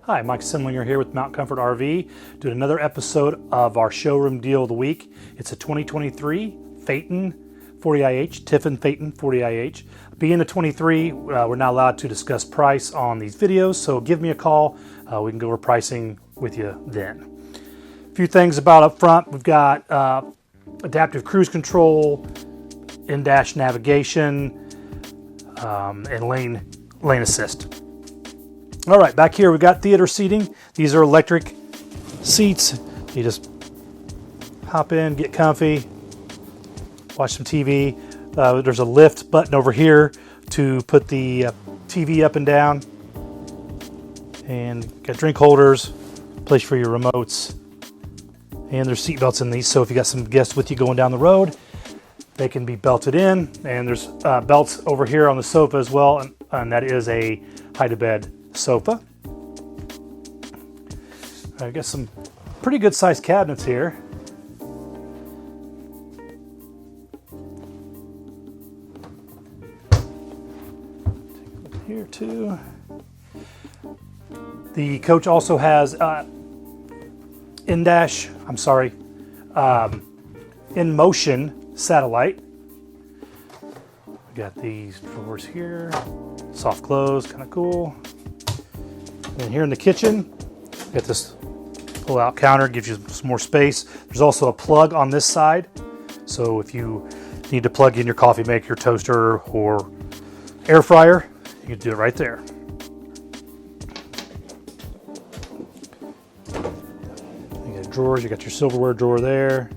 Hi, Mike Simlinger here with Mount Comfort RV, doing another episode of our Showroom Deal of the Week. It's a 2023 Phaeton 40IH, Tiffin Phaeton 40IH. Being a 23, we're not allowed to discuss price on these videos, so give me a call. We can go over pricing with you then. A few things about up front. We've got adaptive cruise control, in-dash navigation, and lane assist. All right, back here we've got theater seating. These are electric seats. You just hop in, get comfy, watch some TV. There's a lift button over here to put the TV up and down. And got drink holders, place for your remotes. And there's seat belts in these, so if you got some guests with you going down the road, they can be belted in. And there's belts over here on the sofa as well, and that is a hide-to-bed sofa. I've got some pretty good sized cabinets here. Here too. The coach also has in-motion satellite. We got these drawers here, soft close, kind of cool. And here in the kitchen, got this pull-out counter, gives you some more space. There's also a plug on this side, so if you need to plug in your coffee maker, your toaster, or air fryer, you can do it right there. You got drawers, you got your silverware drawer there.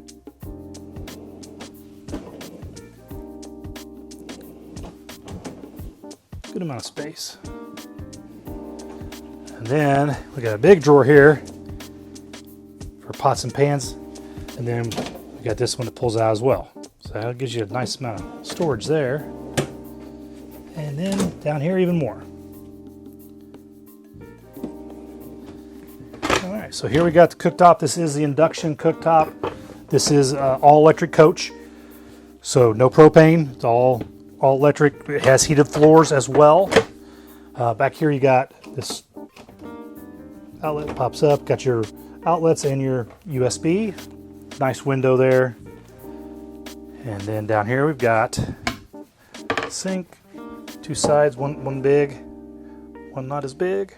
Good amount of space. And then we got a big drawer here for pots and pans. And then we got this one that pulls out as well. So that gives you a nice amount of storage there. And then down here even more. All right, so here we got the cooktop. This is the induction cooktop. This is all electric coach. So no propane, it's all electric. It has heated floors as well. Back here you got this outlet pops up, got your outlets and your USB. Nice window there. And then down here we've got sink, two sides, one big, one not as big.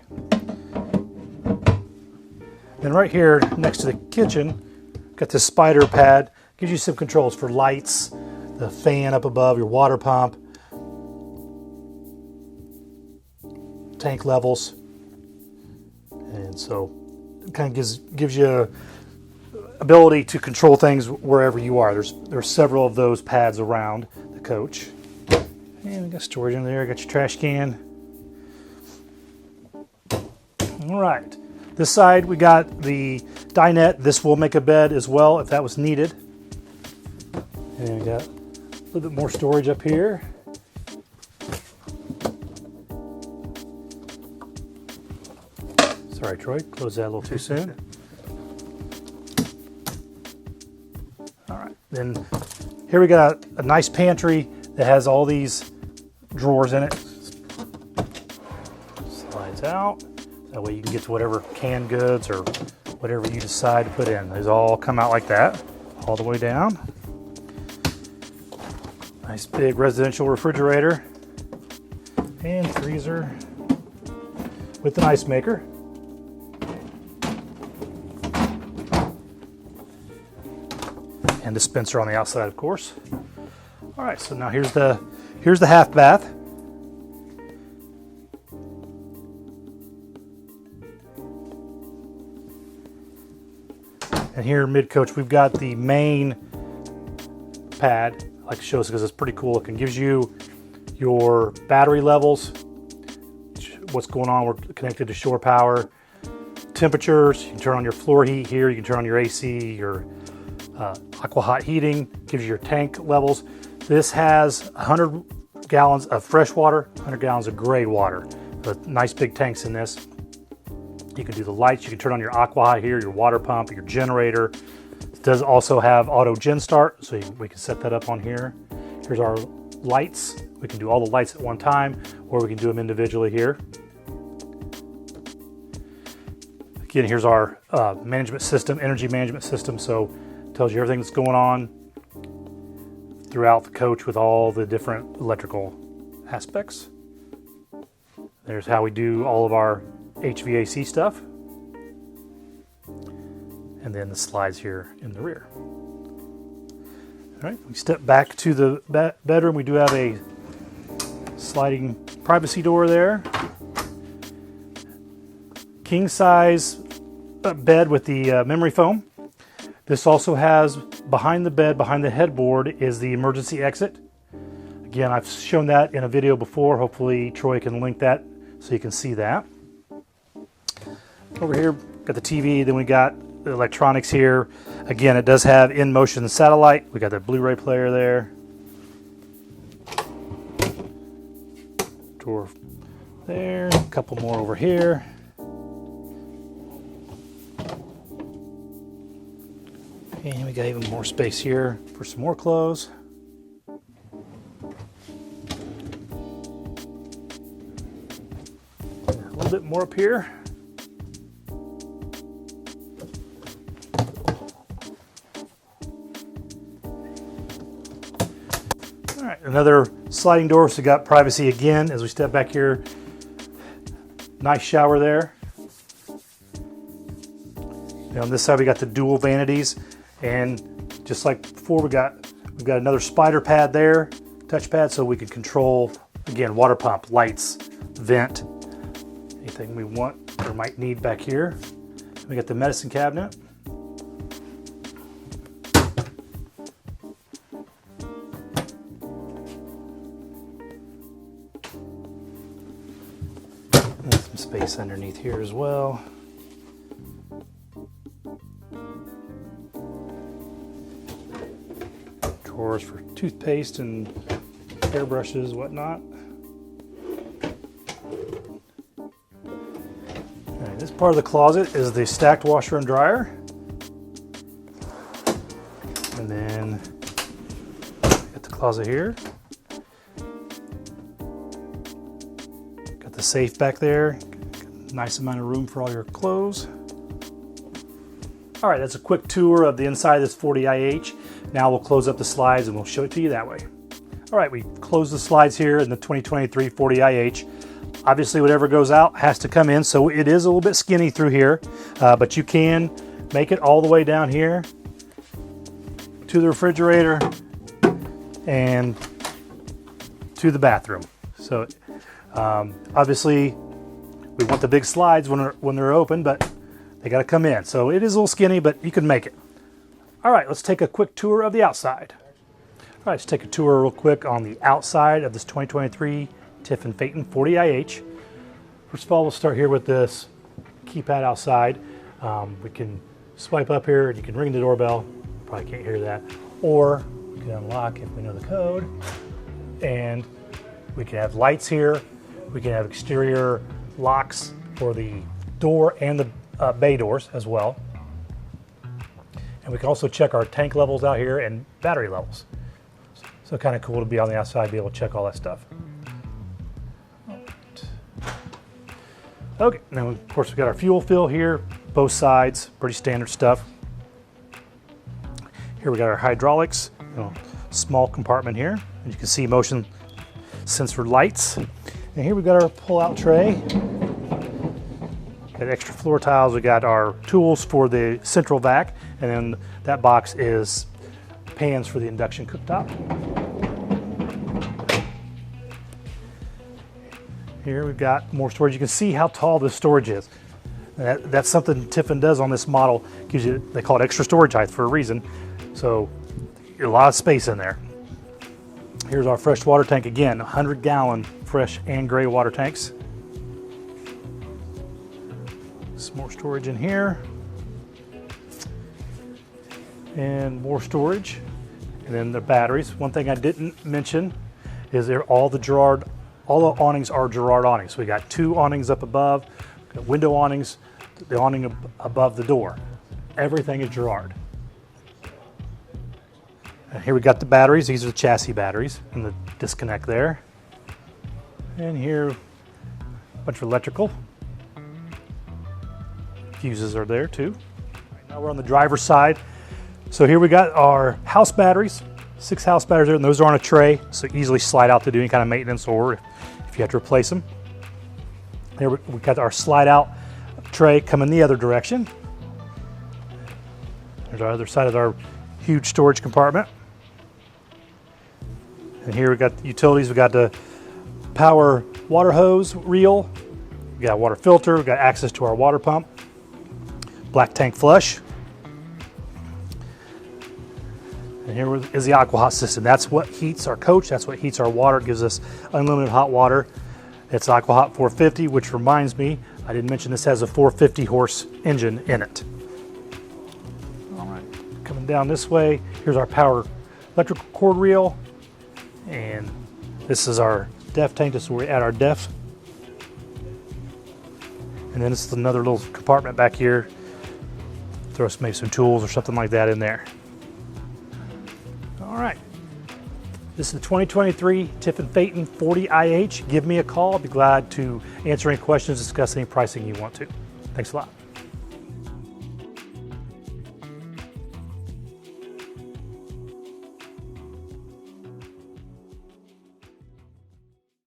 Then right here next to the kitchen, got this Spyder pad. Gives you some controls for lights, the fan up above, your water pump, tank levels. And so it kind of gives you ability to control things wherever you are. There's several of those pads around the coach. And we got storage in there, got your trash can. All right, this side we got the dinette. This will make a bed as well if that was needed. And we got a little bit more storage up here. Sorry, Troy, closed that a little too soon. All right, then here we got a nice pantry that has all these drawers in it. Slides out. That way you can get to whatever canned goods or whatever you decide to put in. These all come out like that, all the way down. Nice big residential refrigerator and freezer with an ice maker. And dispenser on the outside, of course. All right, so now here's the half bath. And here mid coach, we've got the main pad. I like to show this because it's pretty cool. It gives you your battery levels, what's going on. We're connected to shore power, temperatures. You can turn on your floor heat here. You can turn on your AC, your aqua hot heating, gives you your tank levels. This has 100 gallons of fresh water, 100 gallons of gray water. Nice big tanks in this. You can do the lights. You can turn on your aqua hot here, your water pump, your generator. It does also have auto gen start, so we can set that up on here. Here's our lights. We can do all the lights at one time, or we can do them individually here. Again, here's our management system, energy management system. So it tells you everything that's going on throughout the coach with all the different electrical aspects. There's how we do all of our HVAC stuff. And then the slides here in the rear. All right, we step back to the bedroom. We do have a sliding privacy door there. King size bed with the memory foam. This also has behind the bed, behind the headboard, is the emergency exit. Again, I've shown that in a video before. Hopefully Troy can link that so you can see that. Over here, got the TV, then we got the electronics here. Again, it does have in-motion satellite. We got the Blu-ray player there. Drawer there, a couple more over here. And we got even more space here for some more clothes. A little bit more up here. All right, another sliding door, so we got privacy again as we step back here. Nice shower there. And on this side we got the dual vanities. And just like before, we've got another Spyder pad there, touch pad, so we can control, again, water pump, lights, vent, anything we want or might need back here. We got the medicine cabinet. And some space underneath here as well. Drawers for toothpaste and hairbrushes, whatnot. All right, this part of the closet is the stacked washer and dryer. And then got the closet here. Got the safe back there. Nice amount of room for all your clothes. All right, that's a quick tour of the inside of this 40IH. Now we'll close up the slides and we'll show it to you that way. All right, we close the slides here in the 2023 40IH. Obviously, whatever goes out has to come in, so it is a little bit skinny through here, but you can make it all the way down here to the refrigerator and to the bathroom. So obviously, we want the big slides when they're open, but they got to come in. So it is a little skinny, but you can make it. All right, let's take a quick tour of the outside. All right, let's take a tour real quick on the outside of this 2023 Tiffin Phaeton 40IH. First of all, we'll start here with this keypad outside. We can swipe up here and you can ring the doorbell. Probably can't hear that. Or we can unlock if we know the code. And we can have lights here. We can have exterior locks for the door and the bay doors as well. And we can also check our tank levels out here and battery levels. So kind of cool to be on the outside, be able to check all that stuff. Okay, now of course we've got our fuel fill here, both sides, pretty standard stuff. Here we got our hydraulics, small compartment here. And you can see motion sensor lights. And here we got our pull-out tray. Got extra floor tiles. We got our tools for the central vac, and then that box is pans for the induction cooktop. Here we've got more storage. You can see how tall this storage is. That's something Tiffin does on this model. Gives you, they call it extra storage height for a reason. So a lot of space in there. Here's our fresh water tank again, 100-gallon fresh and gray water tanks. Some more storage in here. And more storage. And then the batteries. One thing I didn't mention is all the awnings are Girard awnings. So we got 2 awnings up above, got window awnings, the awning above the door. Everything is Girard. And here we got the batteries. These are the chassis batteries and the disconnect there. And here, a bunch of electrical. Fuses are there too. Right, now we're on the driver's side. So here we got our house batteries, 6 house batteries there, and those are on a tray, so easily slide out to do any kind of maintenance or if you have to replace them. There we got our slide out tray coming the other direction. There's our other side of our huge storage compartment. And here we got the utilities. We got the power water hose reel. We got a water filter. We got access to our water pump. Black tank flush. And here is the AquaHot system. That's what heats our coach. That's what heats our water. It gives us unlimited hot water. It's AquaHot 450, which reminds me, I didn't mention this has a 450 horse engine in it. All right, coming down this way, here's our power electrical cord reel. And this is our def tank. This is where we add our def. And then this is another little compartment back here. Throw maybe some tools or something like that in there. All right. This is the 2023 Tiffin Phaeton 40IH. Give me a call. I'll be glad to answer any questions, discuss any pricing you want to. Thanks a lot.